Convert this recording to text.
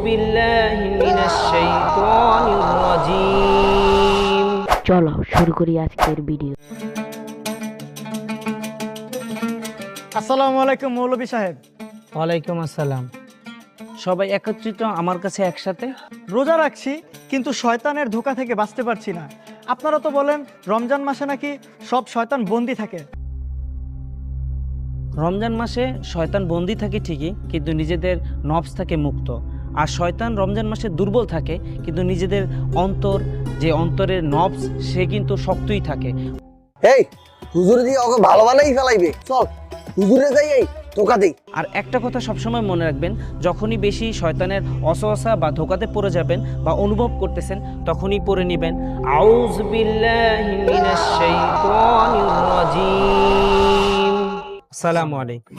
বিল্লাহি মিনাশ শাইতানির রাজীম। চলো শুরু করি আজকের ভিডিও। আসসালামু আলাইকুম মৌলভী সাহেব। ওয়ালাইকুম আসসালাম। সবাই একত্রিত আমার কাছে একসাথে। রোজা রাখছি কিন্তু শয়তানের ধোঁকা থেকে বাঁচতে পারছি না। আপনারা তো বলেন রমজান মাসে নাকি সব শয়তান বন্দি থাকে। রমজান মাসে শয়তান বন্দি থাকে ঠিকই, কিন্তু নিজেদের নফস থাকে মুক্ত। আর শয়তান রমজান মাসে দুর্বল থাকে, কিন্তু নিজেদের অন্তর, যে অন্তরের নফস, সে কিন্তু শক্তই থাকে। এই হুজুর দিয়ে ওকে ভালো বানাই ফেলাইবে, চল হুজুরে যাই, এই ধোকা দেই। আর একটা কথা সবসময় মনে রাখবেন, যখনই বেশি শয়তানের অসওয়াসা বা ধোকাতে পড়ে যাবেন বা অনুভব করতেছেন, তখনই পড়ে নেবেন আউযু বিল্লাহি মিনাশ শাইতানির রাজীম। আসসালামু আলাইকুম।